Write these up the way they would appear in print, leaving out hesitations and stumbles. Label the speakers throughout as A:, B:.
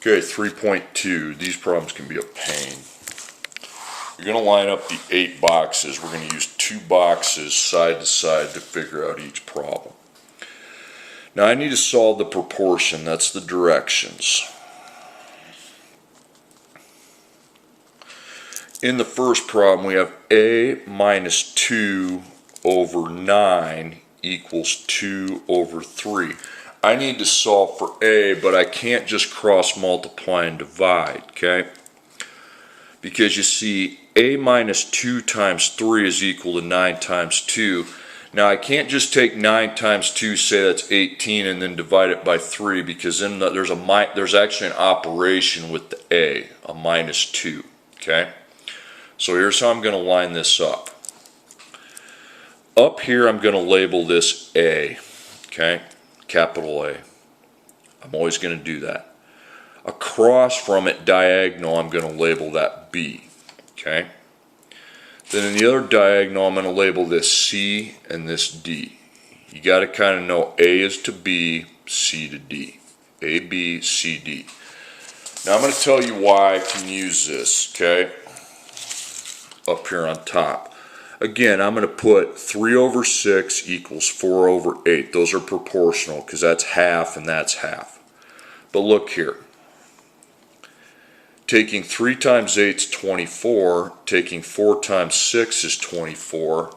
A: Okay, 3.2. These problems can be a pain. You're going to line up the 8 boxes. We're going to use 2 boxes side to side to figure out each problem. Now I need to solve the proportion. That's the directions. In the first problem, we have a minus 2 over 9 equals 2 over 3. I need to solve for a, but I can't just cross multiply and divide, okay? Because you see, a minus 2 times 3 is equal to 9 times 2. Now I can't just take 9 times 2, say that's 18, and then divide it by 3, because then there's actually an operation with the a minus 2, okay? So here's how I'm going to line this up. Up here I'm going to label this A, okay? Capital A. I'm always going to do that. Across from it, diagonal, I'm going to label that B, okay? Then in the other diagonal, I'm going to label this C and this D. You got to kind of know A is to B, C to D. A, B, C, D. Now I'm going to tell you why I can use this, okay? Up here on top. Again, I'm going to put 3 over 6 equals 4 over 8. Those are proportional because that's half and that's half. But look here. Taking 3 times 8 is 24. Taking 4 times 6 is 24.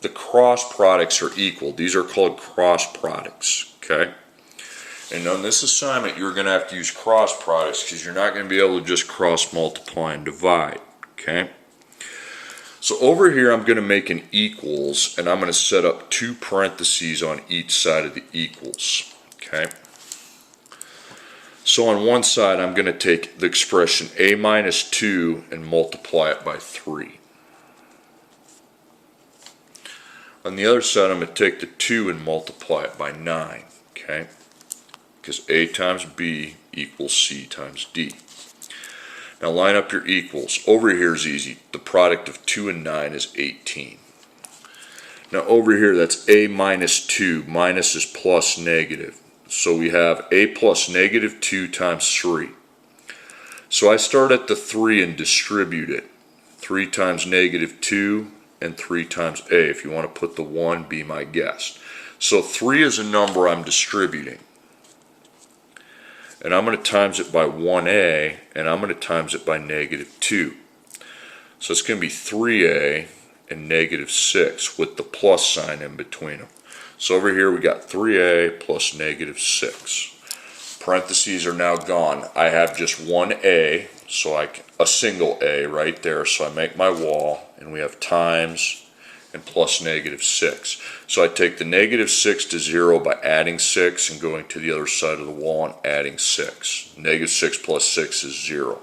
A: The cross products are equal. These are called cross products. Okay? And on this assignment, you're going to have to use cross products because you're not going to be able to just cross multiply and divide. Okay? So over here I'm going to make an equals, and I'm going to set up 2 parentheses on each side of the equals. Okay. So on one side I'm going to take the expression a minus 2 and multiply it by 3. On the other side I'm going to take the 2 and multiply it by 9. Okay. Because a times b equals c times d. Now line up your equals. Over here is easy. The product of 2 and 9 is 18. Now over here, that's a minus 2. Minus is plus negative. So we have a plus negative 2 times 3. So I start at the 3 and distribute it. 3 times negative 2 and 3 times a. If you want to put the 1, be my guest. So 3 is a number I'm distributing. And I'm going to times it by 1a, and I'm going to times it by negative 2. So it's going to be 3a and negative 6 with the plus sign in between them. So over here we got 3a plus negative 6. Parentheses are now gone. I have just one a, so a single a right there, so I make my wall, and we have times and plus negative 6. So I take the negative 6 to 0 by adding 6 and going to the other side of the wall and adding 6. Negative 6 plus 6 is 0.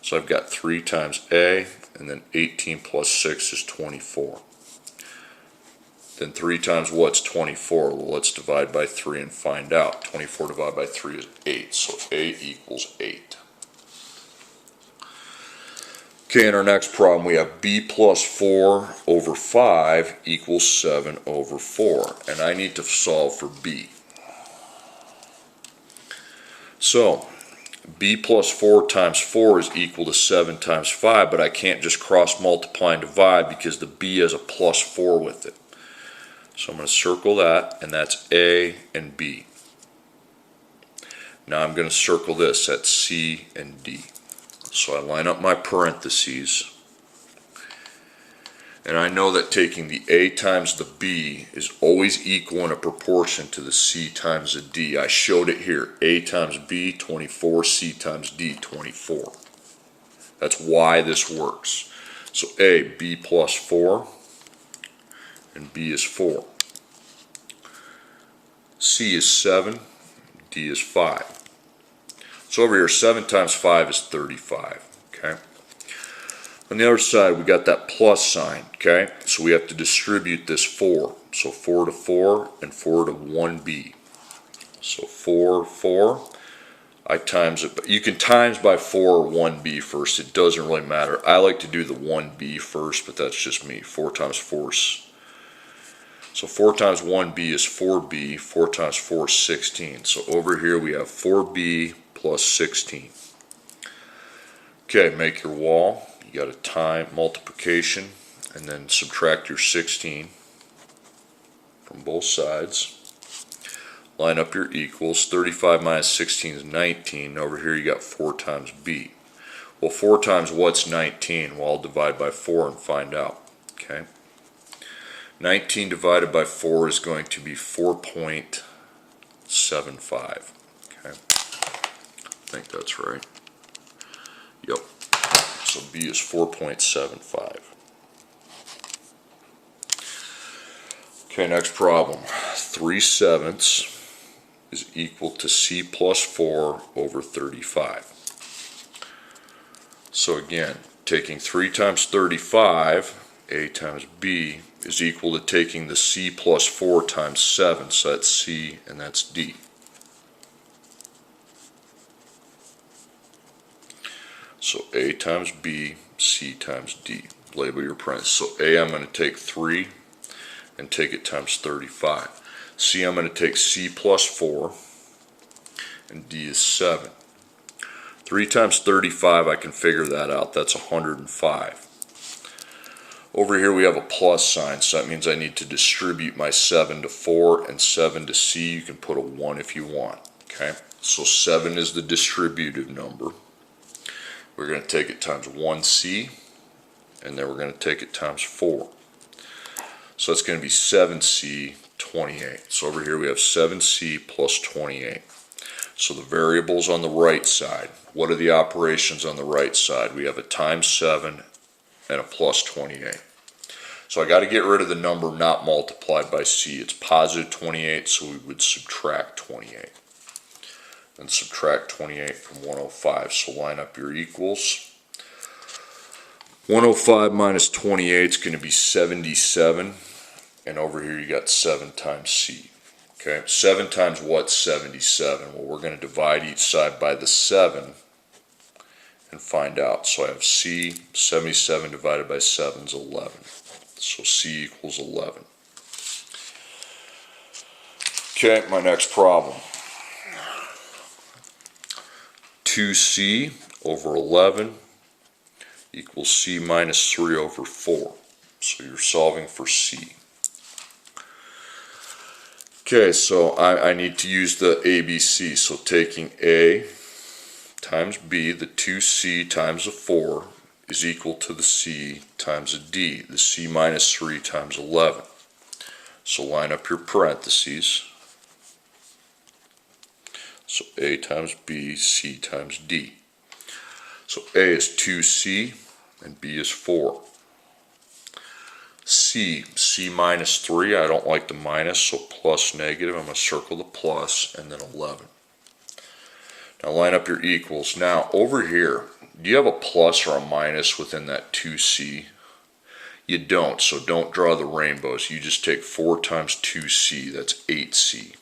A: So I've got 3 times a, and then 18 plus 6 is 24. Then 3 times what's 24? Well, let's divide by 3 and find out. 24 divided by 3 is 8, so a equals 8. Okay, in our next problem we have b plus 4 over 5 equals 7 over 4. And I need to solve for b. So, b plus 4 times 4 is equal to 7 times 5, but I can't just cross multiply and divide because the b has a plus 4 with it. So I'm going to circle that, and that's a and b. Now I'm going to circle this, that's c and d. So I line up my parentheses, and I know that taking the a times the b is always equal in a proportion to the c times the d. I showed it here. A times b, 24, c times d, 24. That's why this works. So a, b plus 4, and b is 4. C is 7, d is 5. So over here, 7 times 5 is 35, okay? On the other side, we got that plus sign, okay? So we have to distribute this 4. So 4 to 4 and 4 to 1b. So 4, 4. I times it. You can times by 4 or 1b first. It doesn't really matter. I like to do the 1b first, but that's just me. 4 times 4 is... So 4 times 1b is 4b. 4 times 4 is 16. So over here we have 4b plus 16. Okay, make your wall. You got a time multiplication and then subtract your 16 from both sides. Line up your equals. 35 minus 16 is 19. Over here you got 4 times b. Well, 4 times what's 19? Well, I'll divide by 4 and find out. Okay. 19 divided by 4 is going to be 4.75. Okay. I think that's right. Yep. So b is 4.75. Okay, next problem. 3/7 is equal to c plus 4 over 35. So again, taking 3 times 35, a times b, is equal to taking the c plus 4 times 7, so that's c and that's d. So a times b, c times d. Label your parentheses. So a, I'm going to take 3 and take it times 35. C, I'm going to take c plus 4, and d is 7. 3 times 35, I can figure that out. That's 105. Over here we have a plus sign, so that means I need to distribute my 7 to 4 and 7 to c. You can put a 1 if you want. Okay, so 7 is the distributive number. We're going to take it times 1c, and then we're going to take it times 4. So that's going to be 7c, 28. So over here we have 7c plus 28. So the variables on the right side, what are the operations on the right side? We have a times 7 and a plus 28. So I got to get rid of the number not multiplied by c. It's positive 28, so we would subtract 28. And subtract 28 from 105. So line up your equals. 105 minus 28 is going to be 77. And over here you got 7 times c. Okay, 7 times what's 77? Well, we're going to divide each side by the 7 and find out. So I have c, 77 divided by 7 is 11. So c equals 11. Okay, my next problem. 2c over 11 equals c minus 3 over 4. So you're solving for c. Okay, so I need to use the ABC. So taking a times b, the 2c times the 4 is equal to the c times a d, the c minus 3 times 11. So line up your parentheses. So a times b, c times d. So a is 2c and b is 4. C minus 3, I don't like the minus, so plus negative, I'm going to circle the plus, and then 11. Now line up your equals. Now over here, do you have a plus or a minus within that 2c? You don't, so don't draw the rainbows. You just take 4 times 2c, that's 8c.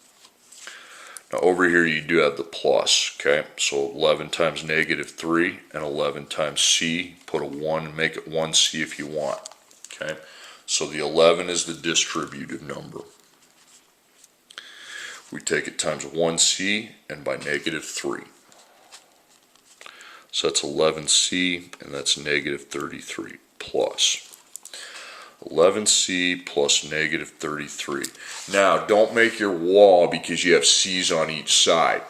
A: Now over here you do have the plus, okay? So 11 times negative 3 and 11 times c, put a 1 and make it 1c if you want, okay? So the 11 is the distributive number. We take it times 1c and by negative 3. So that's 11c and that's negative 33 plus 11c plus negative 33. Now don't make your wall because you have c's on each side.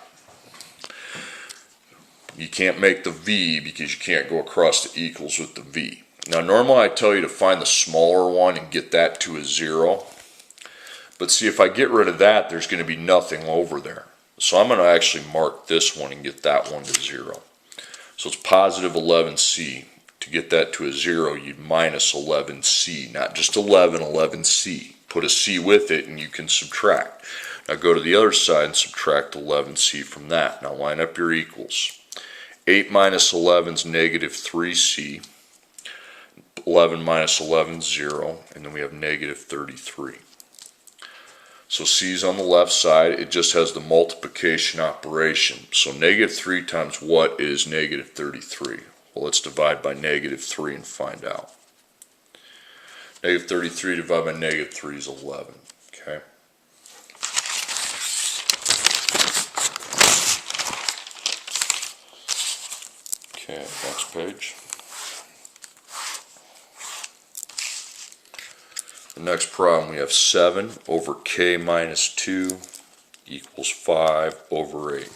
A: You can't make the v because you can't go across the equals with the v. Now normally I tell you to find the smaller one and get that to a 0. But see, if I get rid of that, there's going to be nothing over there. So I'm going to actually mark this one and get that one to 0. So it's positive 11c. To get that to a 0, you'd minus 11c. Not just 11, 11c. Put a c with it and you can subtract. Now go to the other side and subtract 11c from that. Now line up your equals. 8 minus 11 is negative 3c. 11 minus 11 is 0, and then we have negative 33. So c is on the left side, it just has the multiplication operation. So negative 3 times what is negative 33? Well, let's divide by negative 3 and find out. Negative 33 divided by negative 3 is 11, okay? Okay, next page. The next problem, we have 7 over k minus 2 equals 5 over 8.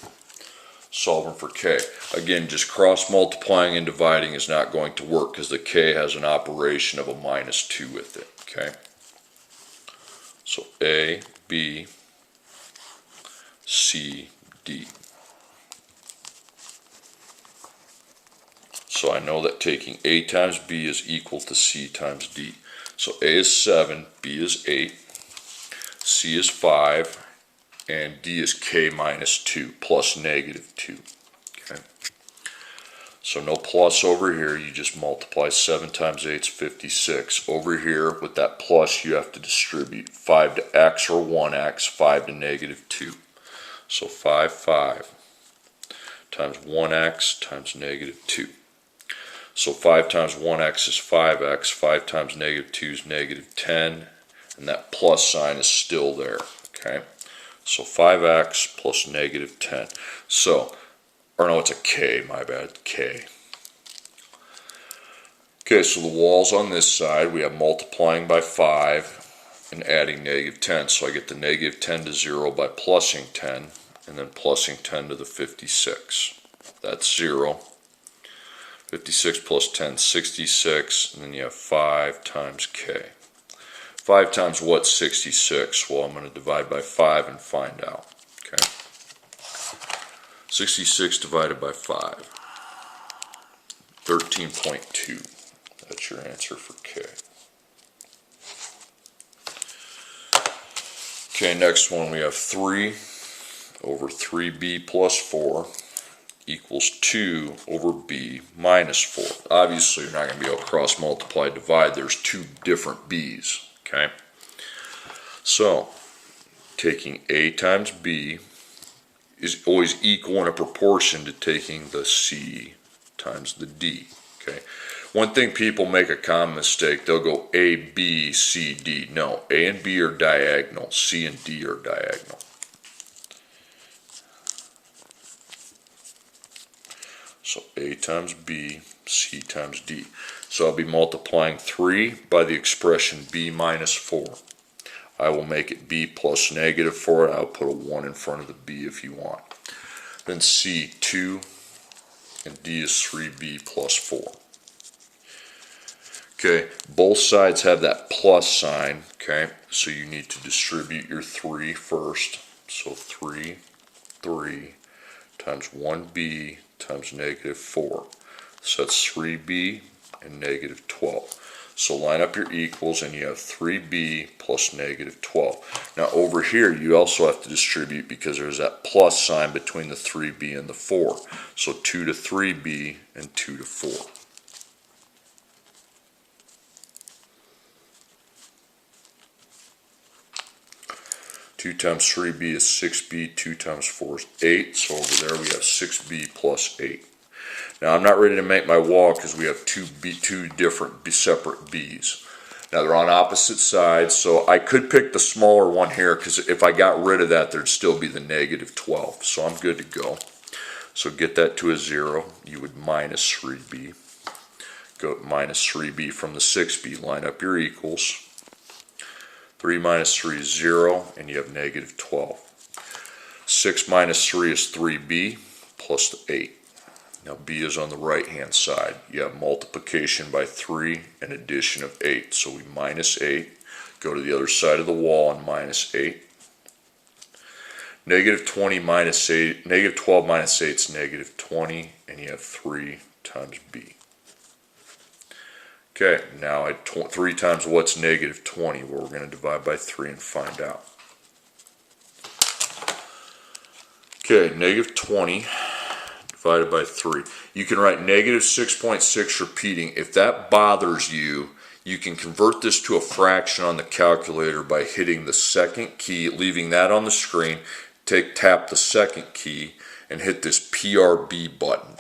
A: Solving for k. Again, just cross multiplying and dividing is not going to work because the k has an operation of a minus 2 with it. Okay. So A, B, C, D. So I know that taking A times B is equal to C times D. So A is 7, B is 8, C is 5, and D is k minus 2 plus negative 2. Okay. So no plus over here, you just multiply 7 times 8 is 56. Over here, with that plus, you have to distribute 5 to x or 1x, 5 to negative 2. So 5 times 1x times negative 2. So 5 times 1x is 5x, 5 times negative 2 is negative 10, and that plus sign is still there. Okay. So 5x plus negative 10. So, or no, it's a k, my bad, k. Okay, so the walls on this side, we have multiplying by 5 and adding negative 10. So I get the negative 10 to 0 by plussing 10, and then plussing 10 to the 56. That's 0. 56 plus 10, 66, and then you have 5 times k. 5 times what's 66? Well, I'm going to divide by 5 and find out. Okay. 66 divided by 5. 13.2. That's your answer for k. Okay, next one we have 3 over 3b plus 4 equals 2 over b minus 4. Obviously, you're not going to be able to cross multiply divide. There's two different b's. Okay, so taking a times b is always equal in a proportion to taking the c times the d. Okay, one thing people make a common mistake, they'll go a, b, c, d. No, a and b are diagonal, c and d are diagonal. So a times b, c times d. So I'll be multiplying 3 by the expression b minus 4. I will make it b plus negative 4, and I'll put a 1 in front of the b if you want. Then c 2, and d is 3b plus 4. Okay, both sides have that plus sign, okay, so you need to distribute your 3 first. So 3 times 1b times negative 4. So that's 3b and negative 12. So line up your equals and you have 3b plus negative 12. Now over here you also have to distribute because there's that plus sign between the 3b and the 4. So 2 to 3b and 2 to 4. Two times 3b is 6b, 2 times 4 is 8, so over there we have 6b plus 8. Now I'm not ready to make my wall because we have two different separate b's. Now they're on opposite sides, so I could pick the smaller one here because if I got rid of that there'd still be the negative 12, so I'm good to go. So get that to a 0, you would minus 3b. Go minus 3b from the 6b, line up your equals. 3 minus 3 is 0, and you have negative 12. 6 minus 3 is 3b plus 8. Now b is on the right hand side. You have multiplication by 3 and addition of 8. So we minus 8, go to the other side of the wall and minus 8. Negative 20 minus 8, negative 12 minus 8 is negative 20, and you have 3 times b. Okay, now at 3 times what's negative 20? Well, we're going to divide by 3 and find out. Okay, negative 20 divided by 3. You can write negative 6.6 repeating. If that bothers you, you can convert this to a fraction on the calculator by hitting the second key, leaving that on the screen, tap the second key, and hit this PRB button.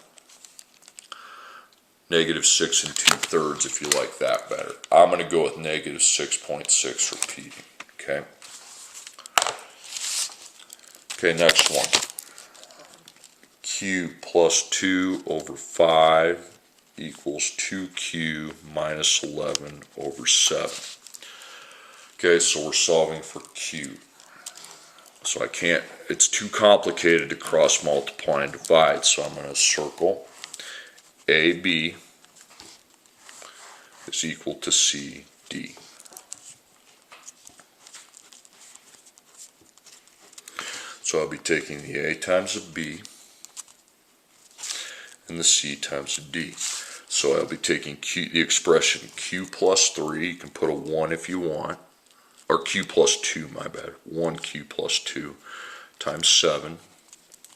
A: Negative 6 2/3 if you like that better. I'm going to go with negative 6.6 repeating. Okay. Okay, next one. q plus 2 over 5 equals 2q minus 11 over 7. Okay, so we're solving for q. So I can't, it's too complicated to cross multiply and divide, so I'm going to circle AB is equal to CD. So I'll be taking the A times the B and the C times the D. So I'll be taking Q, the expression Q plus 3, you can put a 1 if you want, or Q plus 2, my bad, 1Q plus 2 times 7.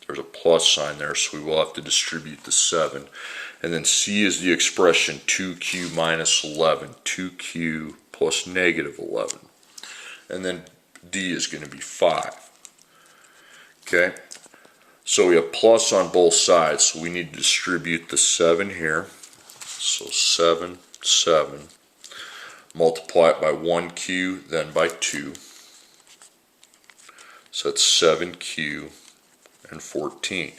A: There's a plus sign there, so we will have to distribute the 7. And then C is the expression 2Q minus 11, 2Q plus negative 11. And then D is going to be 5. Okay, so we have plus on both sides, so we need to distribute the 7 here. So 7, 7. Multiply it by 1Q, then by 2. So that's 7Q and 14.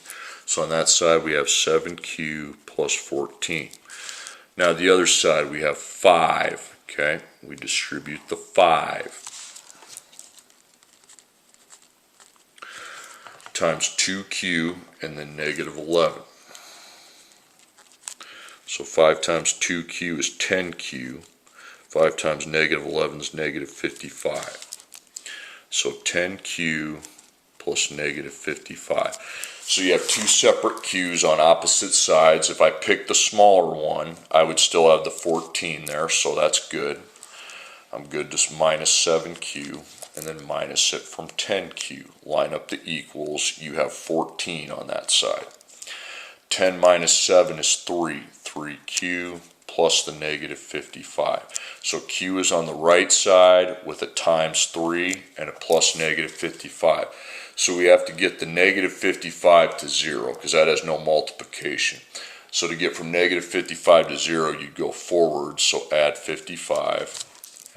A: So on that side we have 7Q plus 14. Now the other side we have 5. Okay, we distribute the 5. Times 2Q and then negative 11. So 5 times 2Q is 10Q. 5 times negative 11 is negative 55. So 10Q plus negative 55. So you have two separate Q's on opposite sides. If I pick the smaller one, I would still have the 14 there, so that's good. I'm good to minus 7Q and then minus it from 10Q. Line up the equals, you have 14 on that side. 10 minus 7 is 3. 3Q plus the negative 55. So Q is on the right side with a times 3 and a plus negative 55. So we have to get the negative 55 to 0 because that has no multiplication. So to get from negative 55 to 0, you'd go forward, so add 55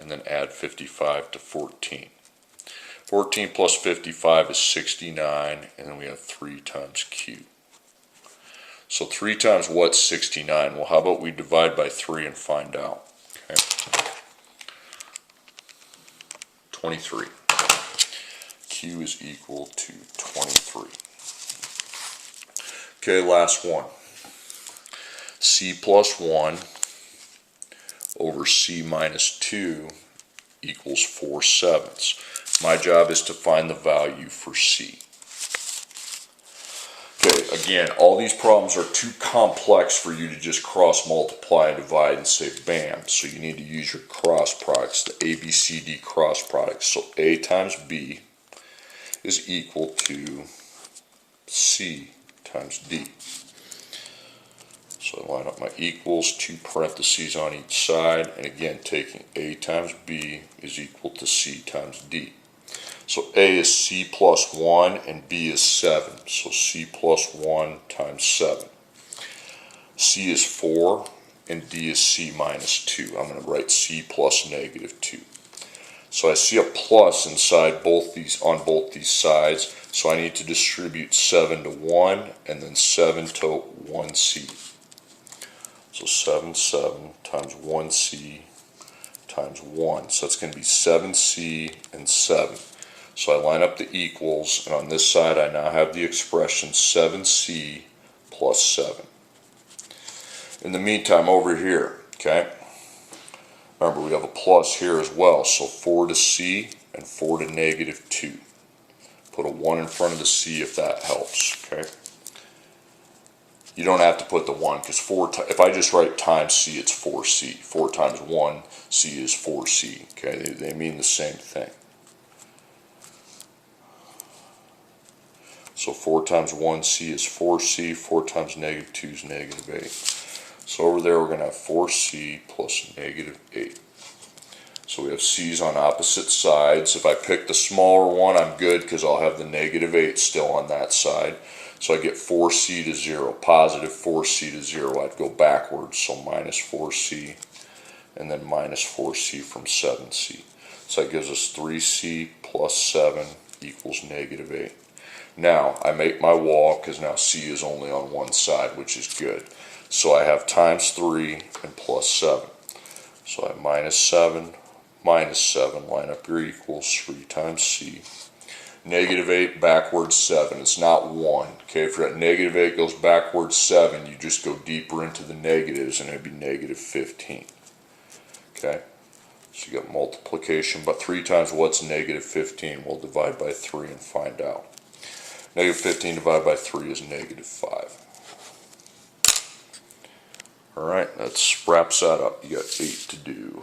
A: and then add 55 to 14. 14 plus 55 is 69, and then we have 3 times Q. So 3 times what's 69? Well, how about we divide by 3 and find out? Okay. 23. Q is equal to 23. Okay, last one. C plus 1 over C minus 2 equals 4/7. My job is to find the value for C. Okay, again, all these problems are too complex for you to just cross multiply and divide and say bam. So you need to use your cross products, the A, B, C, D cross products. So A times B is equal to C times D. So I line up my equals, 2 parentheses on each side, and again taking A times B is equal to C times D. So A is C plus 1 and B is 7. So C plus 1 times 7. C is 4 and D is C minus 2. I'm going to write C plus negative 2. So I see a plus inside both these, on both these sides. So I need to distribute 7 to 1 and then 7 to 1C. So 7, 7 times 1C times 1. So it's going to be 7C and 7. So I line up the equals, and on this side I now have the expression 7C plus 7. In the meantime, over here, okay, remember we have a plus here as well, so 4 to C and 4 to negative 2. Put a 1 in front of the C if that helps, okay. You don't have to put the 1 because if I just write times C, it's 4C. 4 times 1, C is 4C, okay, they mean the same thing. So 4 times 1C is 4C, 4 times negative 2 is negative 8. So over there we're going to have 4C plus negative 8. So we have C's on opposite sides. If I pick the smaller one, I'm good because I'll have the negative 8 still on that side. So I get 4C to 0, positive 4C to 0. I'd go backwards, so minus 4C and then minus 4C from 7C. So that gives us 3C plus 7 equals negative 8. Now, I make my wall because now C is only on one side, which is good. So I have times 3 and plus 7. So I have minus 7, line up your equals, 3 times C. Negative 8 backwards 7, it's not 1. Okay, if that negative 8 goes backwards 7, you just go deeper into the negatives and it'd be negative 15. Okay, so you got multiplication, but 3 times what's negative 15? We'll divide by 3 and find out. Negative 15 divided by 3 is negative 5. Alright, that wraps that up. You got 8 to do.